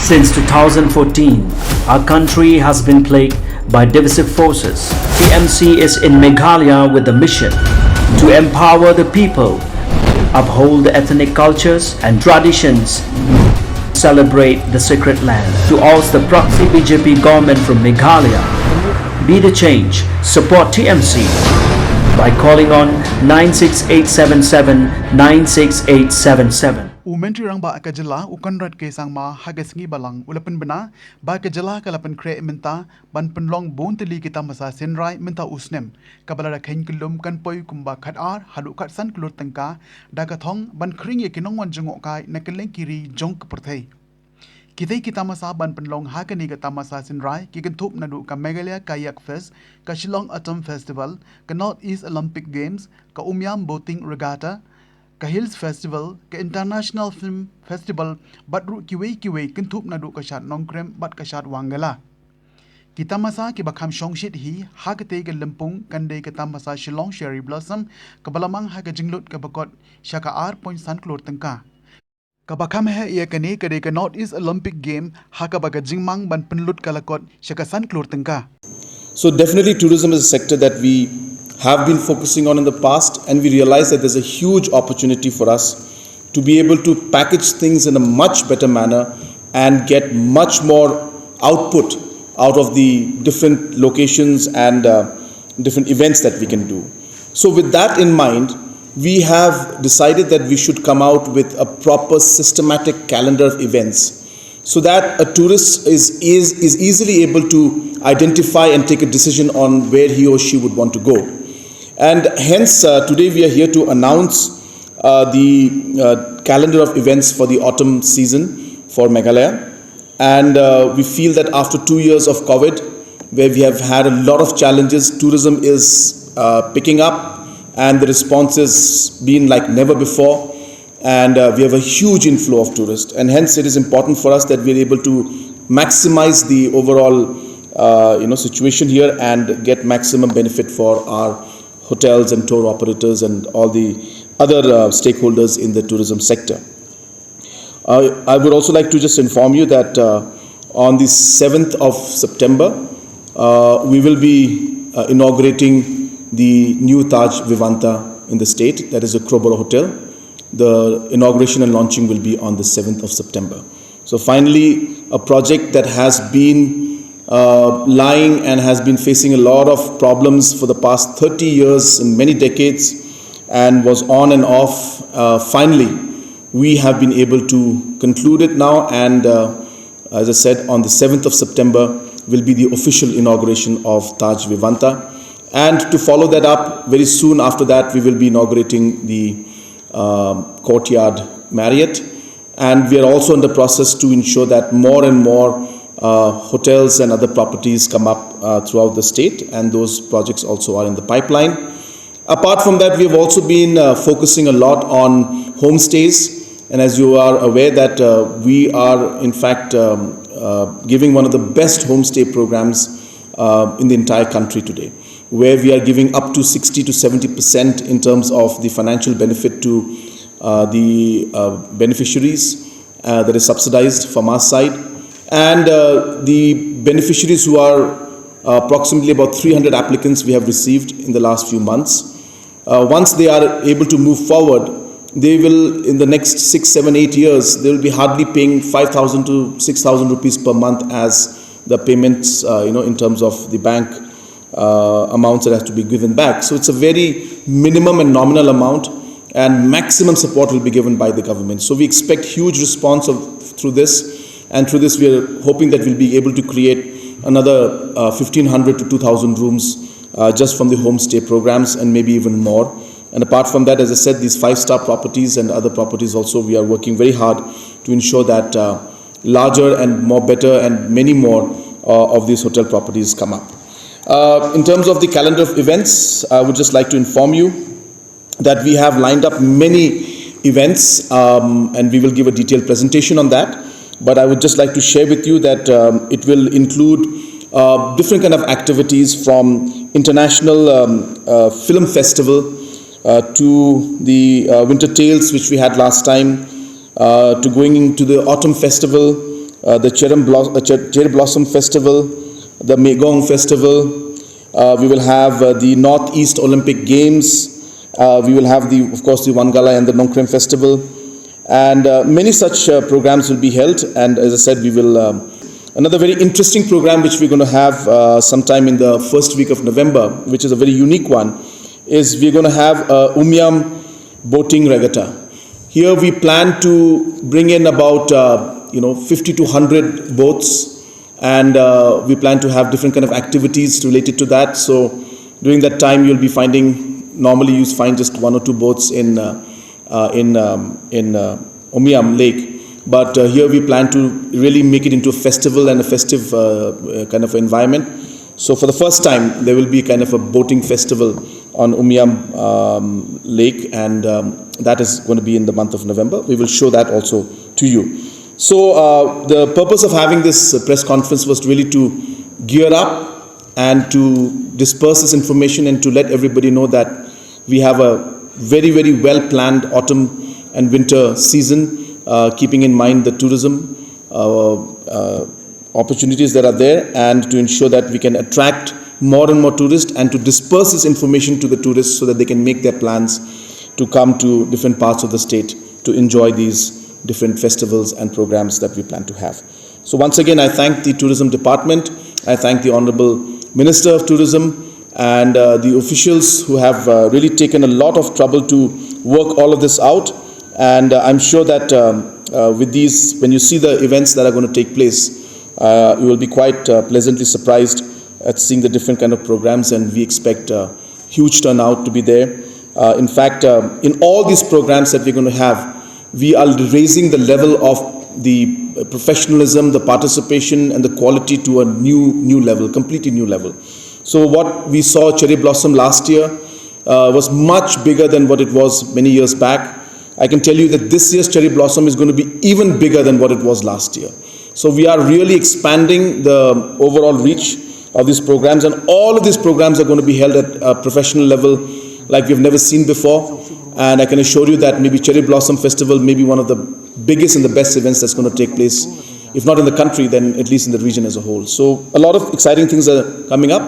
Since 2014, our country has been plagued by divisive forces. TMC is in Meghalaya with a mission to empower the people, uphold the ethnic cultures and traditions, celebrate the sacred land. To oust the proxy BJP government from Meghalaya, be the change, support TMC by calling on 96877 96877. Umentri rang ba ka jylla ukanrat ke sang ma hagasngi balang ulapan bena ba ka jylla kalapan kre minta ban penlong bon teli kita masa Synrai minta usnem kabala khain kulum kan poi kumba khatar halu khat san kulur tangka da ka thong ban khring ye kinong wan jungok kai na keleng kiri jong kaperthai Kitai kita masa ban penlong hakani ka tamasa Synrai ki kan thup nadu ka Meghalaya kayak fest ka Shillong Autumn Festival ka North East Olympic Games ka Umyam Boating Regatta ka Hills Festival ka International Film Festival batru kiwei kan thup nadu ka shat nongkrem bat ka shat wangala kita masa ki bakham shongshit hi hakate ka lempung kande ka tamasa Shillong Cherry Blossom ka balamang ha ka jinglut ka bakot shaka r point san klor tangka Kabakam hai ia kane kade ka North East Olympic Game haka baga jingmang ban penlut kalakot shaka san klor tangka. So definitely tourism is a sector that we have been focusing on in the past, and we realize that there's a huge opportunity for us to be able to package things in a much better manner and get much more output out of the different locations and different events that we can do. So with that in mind, we have decided that we should come out with a proper systematic calendar of events so that a tourist is easily able to identify and take a decision on where he or she would want to go. And hence today we are here to announce the calendar of events for the autumn season for Meghalaya. And we feel that after 2 years of COVID, where we have had a lot of challenges, tourism is picking up, and the response has been like never before, and we have a huge inflow of tourists, and hence it is important for us that we are able to maximize the overall situation here and get maximum benefit for our hotels and tour operators and all the other stakeholders in the tourism sector. I would also like to just inform you that on the 7th of September we will be inaugurating the new Taj Vivanta in the state, that is a Crowborough Hotel. The inauguration and launching will be on the 7th of September. So finally, a project that has been lying and has been facing a lot of problems for the past 30 years and many decades and was on and off, finally we have been able to conclude it now, and as I said, on the 7th of September will be the official inauguration of Taj Vivanta. And to follow that up, very soon after that, we will be inaugurating the Courtyard Marriott. And we are also in the process to ensure that more and more hotels and other properties come up throughout the state, and those projects also are in the pipeline. Apart from that, we have also been focusing a lot on homestays. And as you are aware that we are in fact giving one of the best homestay programs in the entire country today, where we are giving up to 60 to 70% in terms of the financial benefit to the beneficiaries that is subsidized from our side. And the beneficiaries, who are approximately about 300 applicants we have received in the last few months, once they are able to move forward, they will, in the next 6, 7, 8 years, they will be hardly paying 5,000 to 6,000 rupees per month as the payments, in terms of the bank amounts that have to be given back. So it's a very minimum and nominal amount, and maximum support will be given by the government. So we expect huge response through this, and through this we are hoping that we'll be able to create another 1,500 to 2,000 rooms just from the homestay programs, and maybe even more. And apart from that, as I said, these 5-star properties and other properties also, we are working very hard to ensure that larger and more better and many more of these hotel properties come up. In terms of the calendar of events, I would just like to inform you that we have lined up many events, and we will give a detailed presentation on that. But I would just like to share with you that it will include different kind of activities, from international film festival to the winter tales which we had last time, to going into the autumn festival, the Cherry Blossom Festival, the Megong Festival. We will have the Northeast Olympic Games. We will have, of course, the Wangala and the Nongkrem Festival. And many such programs will be held. And as I said, we will... another very interesting program which we're going to have sometime in the first week of November, which is a very unique one, is we're going to have Umiam boating regatta. Here we plan to bring in about 50 to 100 boats, and we plan to have different kind of activities related to that. So during that time, you'll be finding, normally you find just one or two boats in Umiam Lake. But here we plan to really make it into a festival and a festive kind of environment. So for the first time, there will be kind of a boating festival on Umiam Lake, and that is going to be in the month of November. We will show that also to you. So the purpose of having this press conference was really to gear up and to disperse this information and to let everybody know that we have a very, very well-planned autumn and winter season, keeping in mind the tourism opportunities that are there, and to ensure that we can attract more and more tourists and to disperse this information to the tourists so that they can make their plans to come to different parts of the state to enjoy these different festivals and programs that we plan to have. So once again, I thank the Tourism Department, I thank the Honorable Minister of Tourism and the officials who have really taken a lot of trouble to work all of this out. And I'm sure that with these, when you see the events that are going to take place, you will be quite pleasantly surprised at seeing the different kind of programs, and we expect a huge turnout to be there. In fact, in all these programs that we're going to have, we are raising the level of the professionalism, the participation, and the quality to a new level, completely new level. So what we saw Cherry Blossom last year was much bigger than what it was many years back. I can tell you that this year's Cherry Blossom is going to be even bigger than what it was last year. So we are really expanding the overall reach of these programs, and all of these programs are going to be held at a professional level like we've never seen before. And I can assure you that maybe Cherry Blossom Festival may be one of the biggest and the best events that's going to take place, if not in the country, then at least in the region as a whole. So a lot of exciting things are coming up.